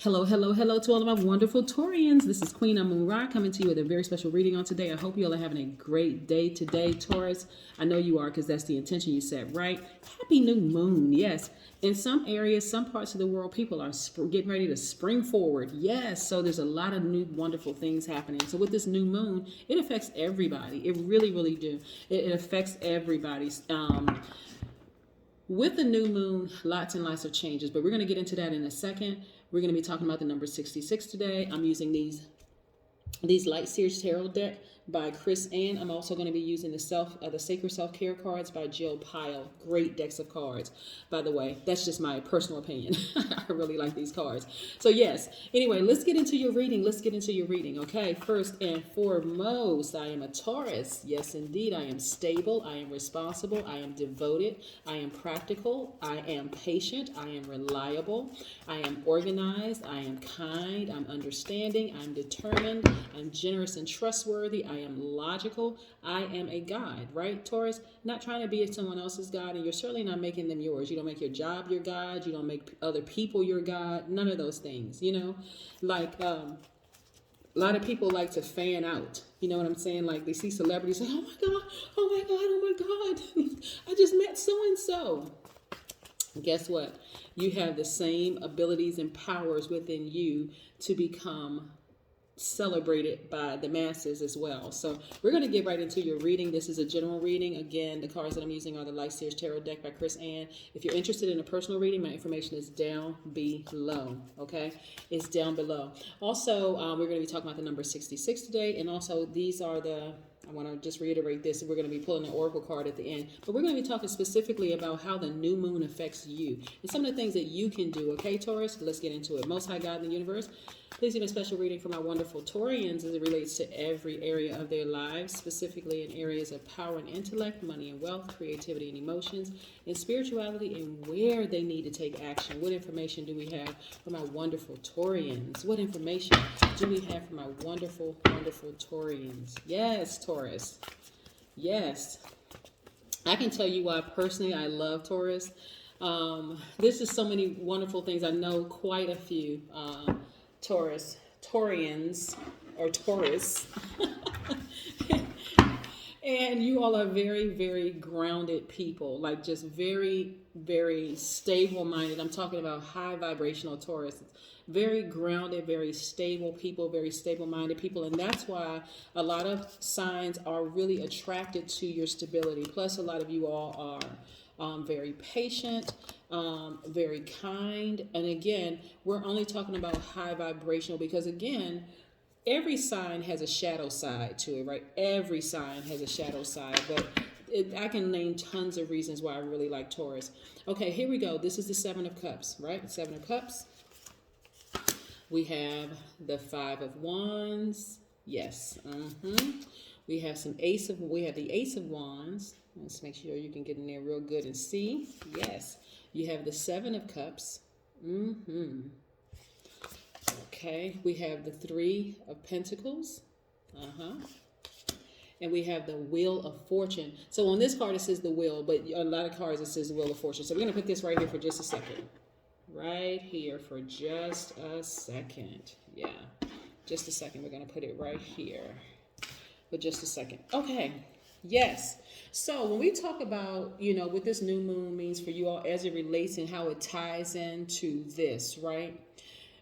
Hello, hello, hello to all of my wonderful Taurians. This is Queen Amun Ra coming to you with a very special reading on today. I hope you all are having a great day today, Taurus. I know you are because that's the intention you set, right? Happy new moon, yes. In some areas, some parts of the world, people are getting ready to spring forward. Yes, so there's a lot of new wonderful things happening. So with this new moon, it affects everybody. It really, really do. It affects everybody. With the new moon, lots and lots of changes, but we're going to get into that in a second. We're going to be talking about the number 66 today. I'm using these Light Sears Tarot deck by Chris Ann. I'm also going to be using the Sacred Self-Care cards by Jill Pyle. Great decks of cards, by the way. That's just my personal opinion. I really like these cards. So yes, anyway, let's get into your reading. Okay, first and foremost, I am a Taurus. Yes, indeed, I am stable. I am responsible. I am devoted. I am practical. I am patient. I am reliable. I am organized. I am kind. I'm understanding. I'm determined. I'm generous and trustworthy. I am logical. I am a guide, right, Taurus? Not trying to be someone else's God, and you're certainly not making them yours. You don't make your job your God. You don't make other people your God. None of those things, Like, a lot of people like to fan out. You know what I'm saying? Like, they see celebrities say, oh my God, oh my God, oh my God. I just met so-and-so. Guess what? You have the same abilities and powers within you to become celebrated by the masses as well. So we're going to get right into your reading. This is a general reading. Again, the cards that I'm using are the Light Sears Tarot deck by Chris Ann. If you're interested in a personal reading, my information is down below. Okay, it's down below. Also, we're going to be talking about the number 66 today, and also these are I want to just reiterate this. We're going to be pulling an oracle card at the end, but we're going to be talking specifically about how the new moon affects you and some of the things that you can do. Okay, Taurus, let's get into it. Most High God in the universe, please give a special reading for my wonderful Taurians as it relates to every area of their lives, specifically in areas of power and intellect, money and wealth, creativity and emotions, and spirituality, and where they need to take action. What information do we have for my wonderful Taurians? What information do we have for my wonderful, wonderful Taurians? Yes, Taurus. Yes. I can tell you why personally I love Taurus. This is so many wonderful things. I know quite a few Taurians, or Taurus. And you all are very, very grounded people, like just very, very stable minded. I'm talking about high vibrational Taurus. Very grounded, very stable people, very stable minded people. And that's why a lot of signs are really attracted to your stability. Plus, a lot of you all are very patient, very kind. And again, we're only talking about high vibrational because, again, every sign has a shadow side to it, right? Every sign has a shadow side, but I can name tons of reasons why I really like Taurus. Okay, here we go. This is the Seven of Cups, right? Seven of Cups. We have the Five of Wands. Yes. We have the Ace of Wands. Let's make sure you can get in there real good and see. Yes. You have the Seven of Cups. Okay, we have the Three of Pentacles. And we have the Wheel of Fortune. So on this card it says the Wheel, but a lot of cards it says the Wheel of Fortune. So we're going to put this right here for just a second. Right here for just a second. Yeah, just a second. We're going to put it right here for just a second. Okay, yes. So when we talk about, what this new moon means for you all as it relates and how it ties into this, right?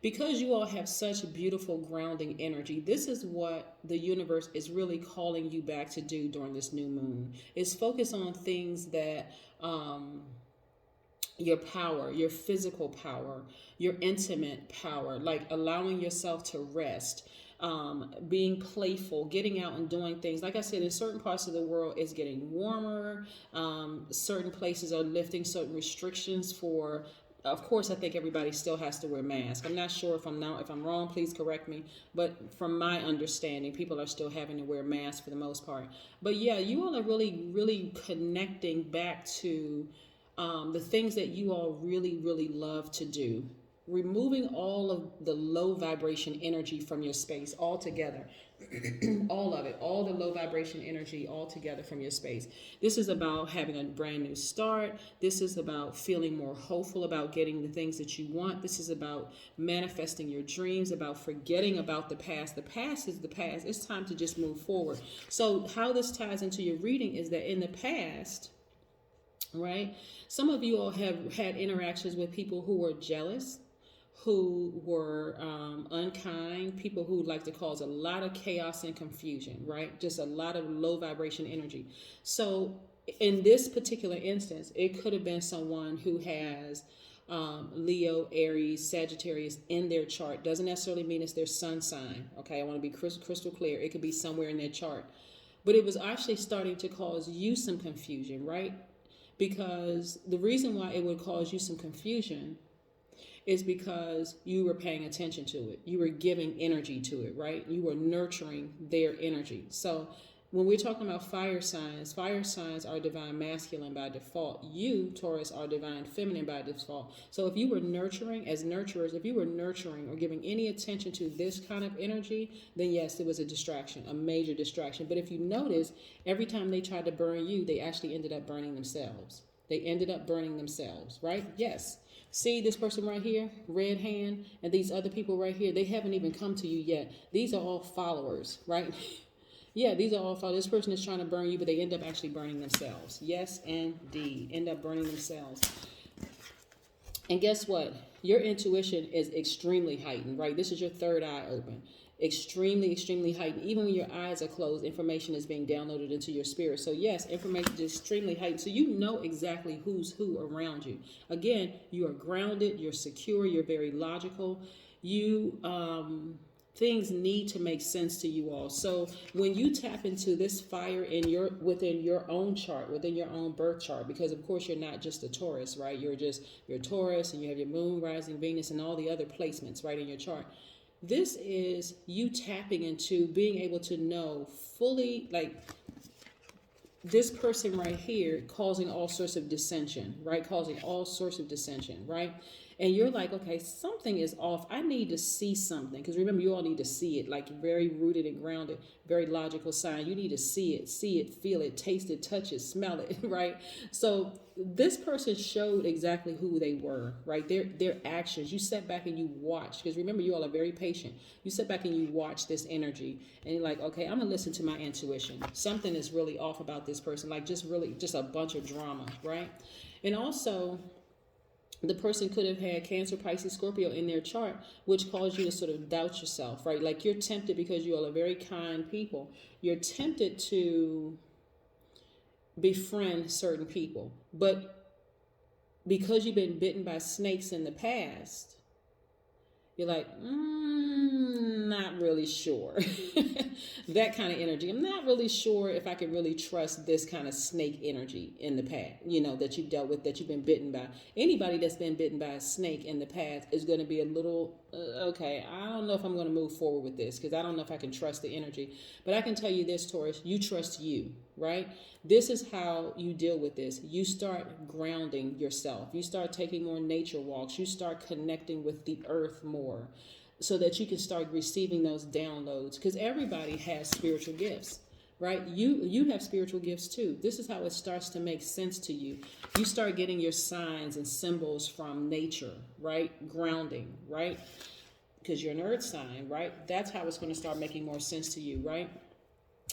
Because you all have such beautiful grounding energy, this is what the universe is really calling you back to do during this new moon. Is focus on things that your power, your physical power, your intimate power, like allowing yourself to rest, being playful, getting out and doing things. Like I said, in certain parts of the world, it's getting warmer. Certain places are lifting certain restrictions for. Of course, I think everybody still has to wear masks. I'm not sure if I'm wrong, please correct me. But from my understanding, people are still having to wear masks for the most part. But yeah, you all are really, really connecting back to the things that you all really, really love to do. removing all of the low vibration energy from your space altogether. All of it, all the low vibration energy all together from your space. This is about having a brand new start. This is about feeling more hopeful about getting the things that you want. This is about manifesting your dreams, about forgetting about the past. The past is the past. It's time to just move forward. So how this ties into your reading is that in the past, right, some of you all have had interactions with people who were jealous, who were unkind, people who like to cause a lot of chaos and confusion, right? Just a lot of low vibration energy. So in this particular instance, it could have been someone who has Leo, Aries, Sagittarius in their chart. Doesn't necessarily mean it's their sun sign. Okay, I want to be crystal clear. It could be somewhere in their chart. But it was actually starting to cause you some confusion, right? Because the reason why it would cause you some confusion is because you were paying attention to it. You were giving energy to it, right? You were nurturing their energy. So when we're talking about fire signs are divine masculine by default. You, Taurus, are divine feminine by default. So if you were nurturing, as nurturers, if you were nurturing or giving any attention to this kind of energy, then yes, it was a distraction, a major distraction. But if you notice, every time they tried to burn you, they actually ended up burning themselves. They ended up burning themselves, right? Yes. See this person right here, red hand, and these other people right here, they haven't even come to you yet. These are all followers, right? Yeah, these are all followers. This person is trying to burn you, but they end up actually burning themselves. Yes, indeed. End up burning themselves. And guess what? Your intuition is extremely heightened, right? This is your third eye open. Extremely, extremely heightened. Even when your eyes are closed, information is being downloaded into your spirit. So yes, information is extremely heightened. So you know exactly who's who around you. Again, you are grounded, you're secure, you're very logical. Things need to make sense to you all. So when you tap into this fire within your own chart, within your own birth chart, because of course you're not just a Taurus, right? You're Taurus, and you have your moon, rising, Venus, and all the other placements right in your chart. This is you tapping into being able to know fully, like this person right here causing all sorts of dissension, right? Causing all sorts of dissension, right? And you're like, okay, something is off. I need to see something. Because remember, you all need to see it, like very rooted and grounded, very logical sign. You need to see it, feel it, taste it, touch it, smell it, right? So this person showed exactly who they were, right? Their actions. You sat back and you watched. Because remember, you all are very patient. You sit back and you watch this energy. And you're like, okay, I'm going to listen to my intuition. Something is really off about this person. Like just a bunch of drama, right? And also, the person could have had Cancer, Pisces, Scorpio in their chart, which caused you to sort of doubt yourself, right? Like you're tempted, because you all are very kind people. You're tempted to befriend certain people. But because you've been bitten by snakes in the past, you're like, not really sure. That kind of energy. I'm not really sure if I can really trust this kind of snake energy in the past, that you've dealt with, that you've been bitten by. Anybody that's been bitten by a snake in the past is going to be a little, okay, I don't know if I'm going to move forward with this, because I don't know if I can trust the energy. But I can tell you this, Taurus, you trust you, right? This is how you deal with this. You start grounding yourself. You start taking more nature walks. You start connecting with the earth more, so that you can start receiving those downloads. Because everybody has spiritual gifts, right? You have spiritual gifts too. This is how it starts to make sense to you. You start getting your signs and symbols from nature, right? Grounding, right? Because you're an earth sign, right? That's how it's going to start making more sense to you, right?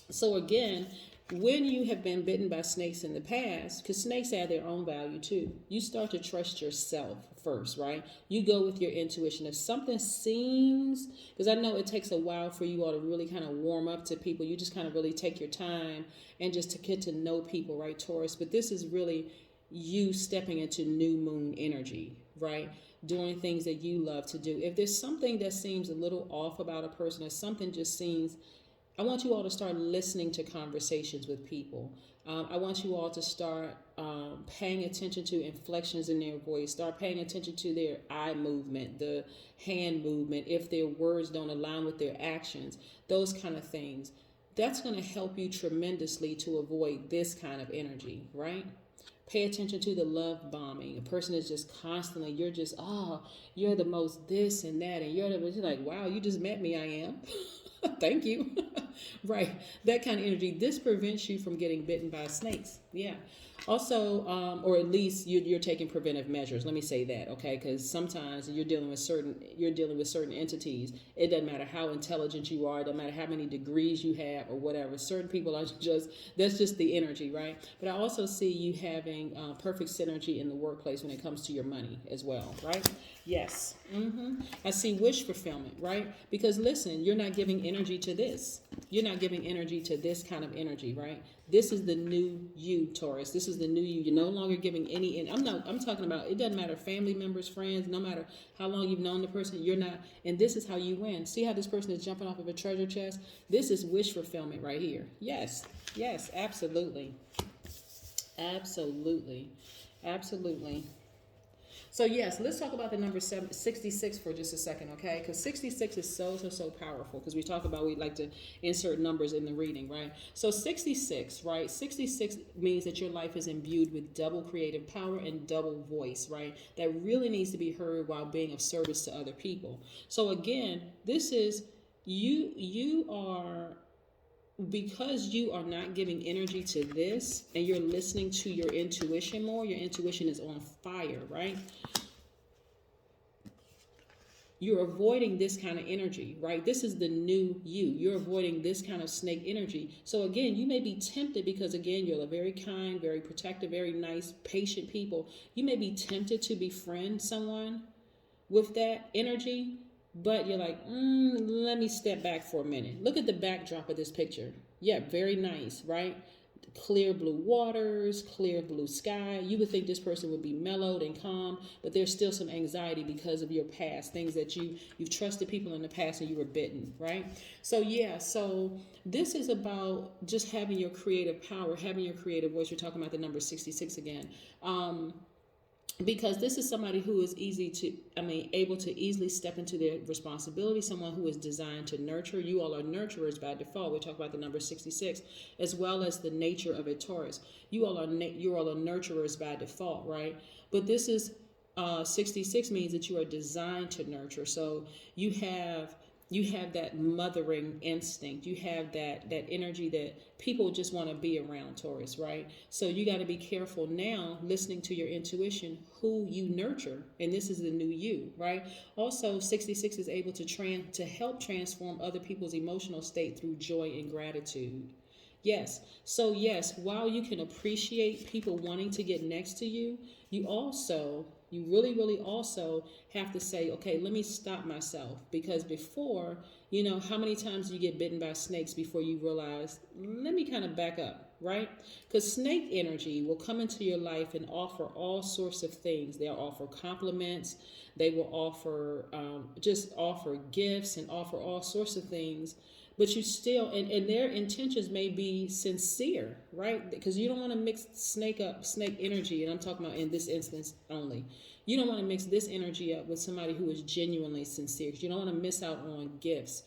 So again, when you have been bitten by snakes in the past, because snakes have their own value too, you start to trust yourself first, right? You go with your intuition. If something seems, because I know it takes a while for you all to really kind of warm up to people. You just kind of really take your time and just to get to know people, right, Taurus? But this is really you stepping into new moon energy, right? Doing things that you love to do. If there's something that seems a little off about a person, or something just seems, I want you all to start listening to conversations with people. I want you all to start paying attention to inflections in their voice. Start paying attention to their eye movement, the hand movement, if their words don't align with their actions, those kind of things. That's going to help you tremendously to avoid this kind of energy, right? Pay attention to the love bombing. A person is just constantly, you're just, oh, you're the most this and that. And you're like, wow, you just met me. I am. Thank you. Right. That kind of energy. This prevents you from getting bitten by snakes. Yeah. Also, or at least you're taking preventive measures. Let me say that, okay? Because sometimes you're dealing with certain entities. It doesn't matter how intelligent you are. It doesn't matter how many degrees you have or whatever. Certain people are just, that's just the energy, right? But I also see you having perfect synergy in the workplace when it comes to your money as well, right? Yes. I see wish fulfillment, right? Because listen, you're not giving energy to this. You're not giving energy to this kind of energy, right? This is the new you, Taurus. This is the new you. You're no longer giving any. And I'm talking about. It doesn't matter, family members, friends. No matter how long you've known the person, you're not. And this is how you win. See how this person is jumping off of a treasure chest? This is wish fulfillment right here. Yes. Yes. Absolutely. Absolutely. Absolutely. So yes, let's talk about the number 66 for just a second, okay? Because 66 is so powerful. Because we like to insert numbers in the reading, right? So 66, right? 66 means that your life is imbued with double creative power and double voice, right? That really needs to be heard while being of service to other people. So again, this is you are. Because you are not giving energy to this and you're listening to your intuition more, your intuition is on fire, right? You're avoiding this kind of energy, right? This is the new you. You're avoiding this kind of snake energy. So again, you may be tempted because again, you're a very kind, very protective, very nice, patient people. You may be tempted to befriend someone with that energy. But you're like, let me step back for a minute. Look at the backdrop of this picture. Yeah, very nice, right? Clear blue waters, clear blue sky. You would think this person would be mellowed and calm, but there's still some anxiety because of your past, things that you've trusted people in the past and you were bitten, right? So yeah, so this is about just having your creative power, having your creative voice. You're talking about the number 66 again. Because this is somebody who is able to easily step into their responsibility, someone who is designed to nurture. You all are nurturers by default. We talk about the number 66, as well as the nature of a Taurus. You all are nurturers by default, right? But this is 66 means that you are designed to nurture. So you have that mothering instinct. You have that energy that people just want to be around, Taurus, right? So you got to be careful now, listening to your intuition, who you nurture. And this is the new you, right? Also, 66 is able to help transform other people's emotional state through joy and gratitude. Yes. So yes, while you can appreciate people wanting to get next to you, you really, really also have to say, okay, let me stop myself. Because before, how many times do you get bitten by snakes before you realize, let me kind of back up, right? Because snake energy will come into your life and offer all sorts of things. They'll offer compliments. They will offer, offer gifts and offer all sorts of things. But you still, and their intentions may be sincere, right? Because you don't want to mix snake energy, and I'm talking about in this instance only. You don't want to mix this energy up with somebody who is genuinely sincere, because you don't want to miss out on gifts,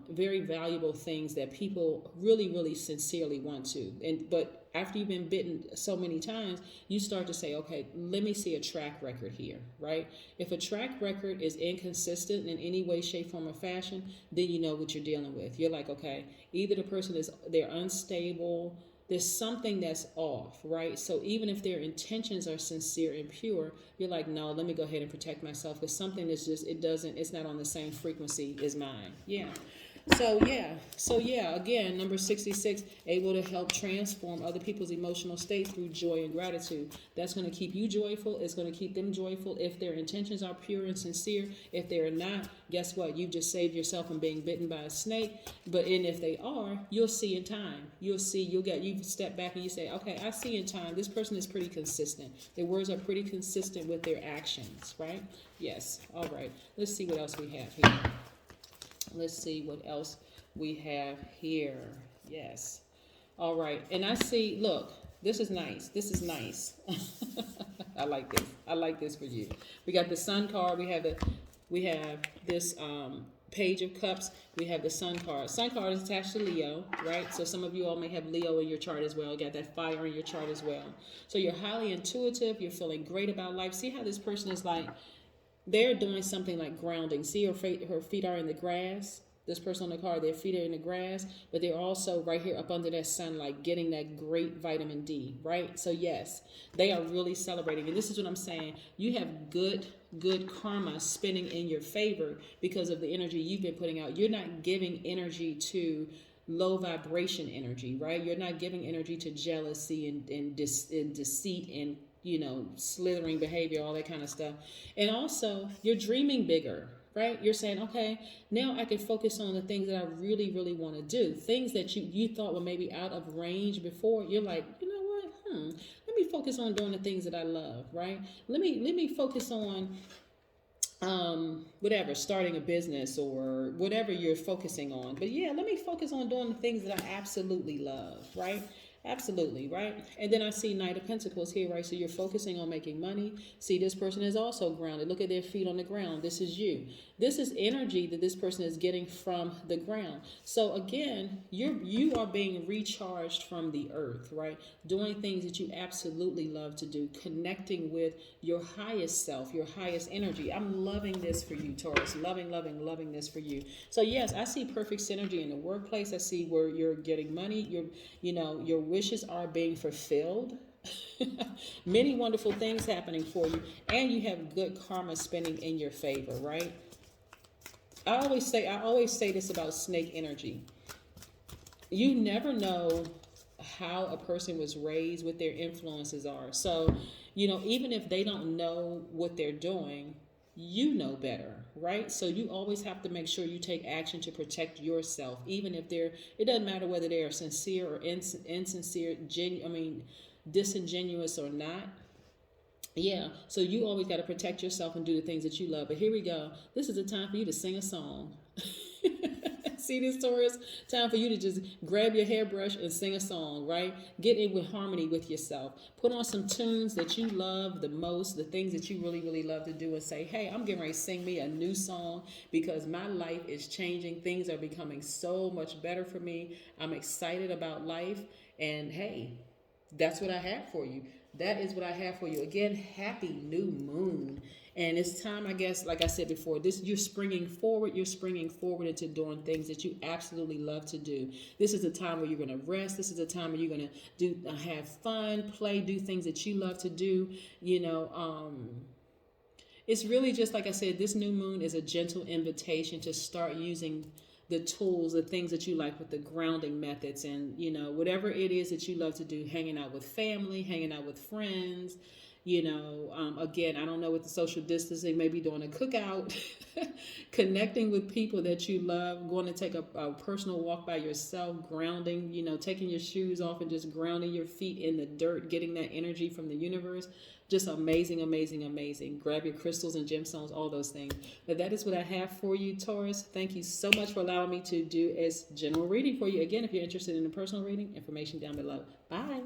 very valuable things that people really, really sincerely want to. But after you've been bitten so many times, you start to say, okay, let me see a track record here, right? If a track record is inconsistent in any way, shape, form, or fashion, then you know what you're dealing with. You're like, okay, either the person they're unstable, there's something that's off, right? So even if their intentions are sincere and pure, you're like, no, let me go ahead and protect myself, because something is just, it's not on the same frequency as mine. Yeah. So again, number 66, able to help transform other people's emotional state through joy and gratitude. That's going to keep you joyful. It's going to keep them joyful if their intentions are pure and sincere. If they're not, guess what? You've just saved yourself from being bitten by a snake. And if they are, you'll see in time. You step back and you say, okay, I see in time. This person is pretty consistent. Their words are pretty consistent with their actions, right? Yes. All right. Let's see what else we have here. Let's see what else we have here. Yes. All right. And I see, look, this is nice. This is nice. I like this. I like this for you. We got the Sun card. We have this Page of Cups, we have the Sun card. Sun card is attached to Leo, right? So some of you all may have Leo in your chart as well. Got that fire in your chart as well. So you're highly intuitive. You're feeling great about life. See how this person is like, they're doing something like grounding. See, her feet are in the grass. This person on the card, their feet are in the grass, but they're also right here up under that sunlight, getting that great vitamin D, right? So yes, they are really celebrating. And this is what I'm saying. You have good karma spinning in your favor because of the energy you've been putting out. You're not giving energy to low vibration energy, right? You're not giving energy to jealousy and deceit and, you know, slithering behavior, all that kind of stuff. And also, you're dreaming bigger, right? You're saying, okay, now I can focus on the things that I really, really want to do. Things that you thought were maybe out of range before. You're like, you know what? Let me focus on doing the things that I love, right? Let me focus on whatever, starting a business or whatever you're focusing on. But yeah, let me focus on doing the things that I absolutely love, right? Absolutely, right? And then I see Knight of Pentacles here, right? So you're focusing on making money. See, this person is also grounded. Look at their feet on the ground. This is you. This is energy that this person is getting from the ground. So again, you are being recharged from the earth, right? Doing things that you absolutely love to do, connecting with your highest self, your highest energy. I'm loving this for you, Taurus. Loving this for you. So yes, I see perfect synergy in the workplace. I see where you're getting money. Your wishes are being fulfilled. Many wonderful things happening for you, and you have good karma spinning in your favor, right? I always say this about snake energy. You never know how a person was raised, what their influences are. So, even if they don't know what they're doing, you know better, right? So you always have to make sure you take action to protect yourself, even if it doesn't matter whether they are sincere or insincere, disingenuous or not. Yeah, so you always got to protect yourself and do the things that you love. But here we go. This is the time for you to sing a song. See this, Taurus? Time for you to just grab your hairbrush and sing a song, right? Get in with harmony with yourself. Put on some tunes that you love the most, the things that you really, really love to do, and say, hey, I'm getting ready to sing me a new song because my life is changing. Things are becoming so much better for me. I'm excited about life. And hey, that's what I have for you. That is what I have for you. Again, happy new moon. And it's time, I guess, like I said before, you're springing forward into doing things that you absolutely love to do. This is a time where you're going to rest. This is a time where you're going to have fun, play, do things that you love to do. It's really just, like I said, this new moon is a gentle invitation to start using the tools, the things that you like with the grounding methods and, whatever it is that you love to do, hanging out with family, hanging out with friends, again, I don't know what the social distancing, maybe doing a cookout, connecting with people that you love, going to take a personal walk by yourself, grounding, taking your shoes off and just grounding your feet in the dirt, getting that energy from the universe. Just amazing, amazing, amazing. Grab your crystals and gemstones, all those things. But that is what I have for you, Taurus. Thank you so much for allowing me to do a general reading for you. Again, if you're interested in a personal reading, information down below. Bye.